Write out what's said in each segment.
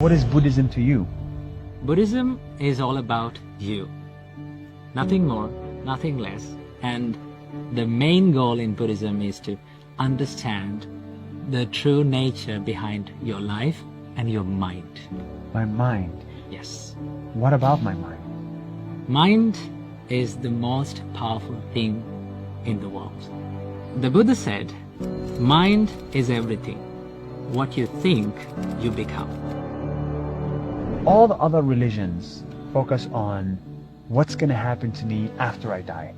What is Buddhism to you? Buddhism is all about you. Nothing more, nothing less. And the main goal in Buddhism is to understand the true nature behind your life and your mind. My mind. Yes. What about my mind? Mind is the most powerful thing in the world. The Buddha said, mind is everything. What you think, you become. All the other religions focus on what's going to happen to me after I die.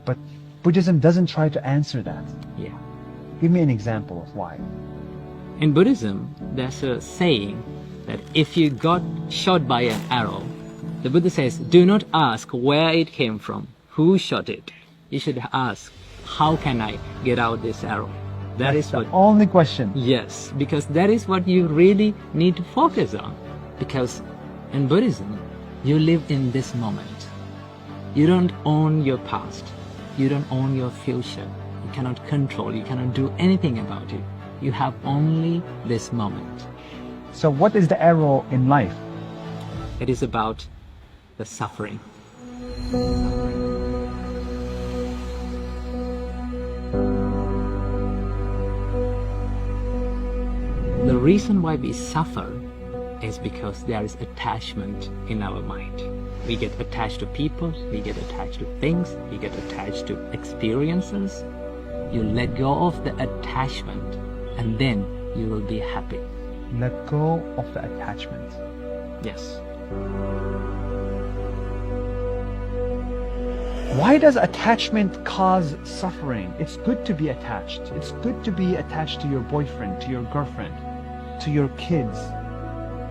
But Buddhism doesn't try to answer that. Yeah. Give me an example of why. In Buddhism, there's a saying that if you got shot by an arrow, the Buddha says, do not ask where it came from, who shot it. You should ask, how can I get out this arrow? That's the only question. Yes, because that is what you really need to focus on. Because in Buddhism, you live in this moment. You don't own your past. You don't own your future. You cannot control, you cannot do anything about it. You have only this moment. So what is the arrow in life? It is about the suffering. The reason why we suffer is because there is attachment in our mind. We get attached to people, we get attached to things, we get attached to experiences. You let go of the attachment and then you will be happy. Let go of the attachment. Yes. Why does attachment cause suffering? It's good to be attached. It's good to be attached to your boyfriend, to your girlfriend, to your kids.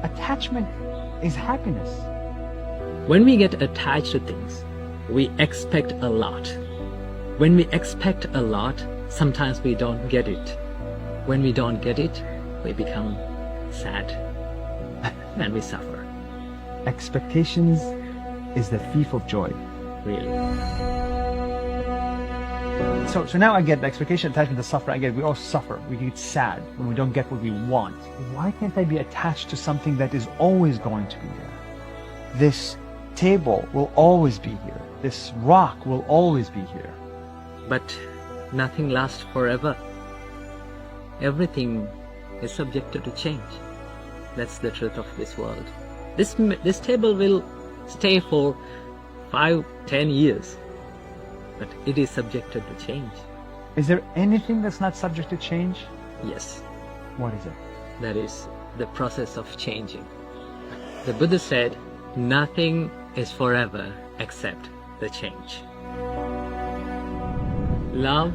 Attachment is happiness. When we get attached to things, we expect a lot. When we expect a lot, sometimes we don't get it. When we don't get it, we become sad and we suffer. Expectations is the thief of joy. Really. So now I get the expectation, attachment, the suffering. I get we all suffer. We get sad when we don't get what we want. Why can't I be attached to something that is always going to be there? This table will always be here. This rock will always be here. But nothing lasts forever. Everything is subjected to change. That's the truth of this world. This table will stay for 5-10 years, but it is subjected to change. Is there anything that's not subject to change? Yes. What is it? That is the process of changing. The Buddha said, nothing is forever except the change. Love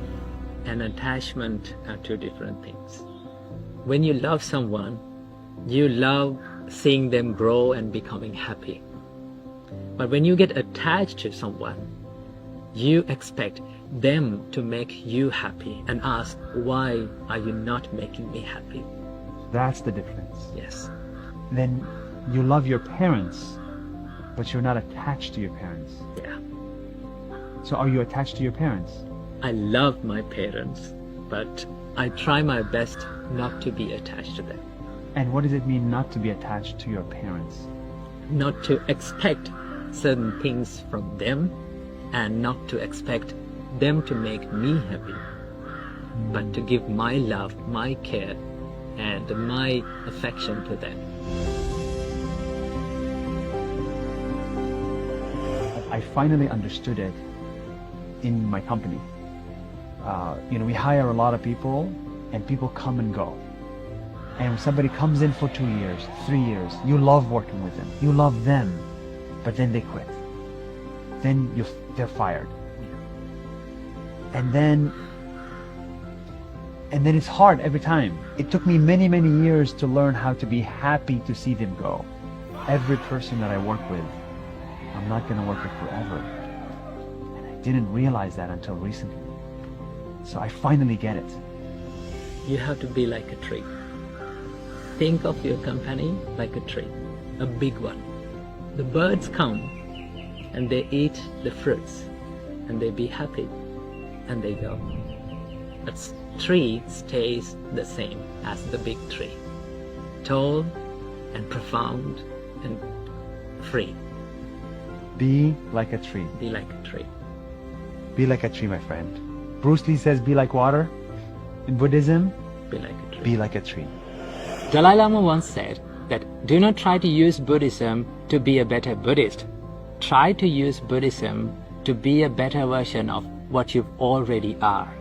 and attachment are two different things. When you love someone, you love seeing them grow and becoming happy. But when you get attached to someone, you expect them to make you happy and ask, why are you not making me happy? That's the difference. Yes. Then you love your parents, but you're not attached to your parents. Yeah. So are you attached to your parents? I love my parents, but I try my best not to be attached to them. And what does it mean not to be attached to your parents? Not to expect certain things from them and not to expect them to make me happy, but to give my love, my care, and my affection to them. I finally understood it in my company. We hire a lot of people and people come and go. And when somebody comes in for 2 years, 3 years, you love working with them. You love them, but then they quit. Then they're fired. And then it's hard every time. It took me many, many years to learn how to be happy to see them go. Every person that I work with, I'm not going to work with forever. And I didn't realize that until recently. So I finally get it. You have to be like a tree. Think of your company like a tree, a big one. The birds come and they eat the fruits and they be happy and they go. But tree stays the same as the big tree. Tall, and profound and free. Be like a tree. Be like a tree. Be like a tree, my friend. Bruce Lee says, be like water. In Buddhism, Be like a tree. be like a tree. Dalai Lama once said that do not try to use Buddhism to be a better Buddhist. Try to use Buddhism to be a better version of what you already are.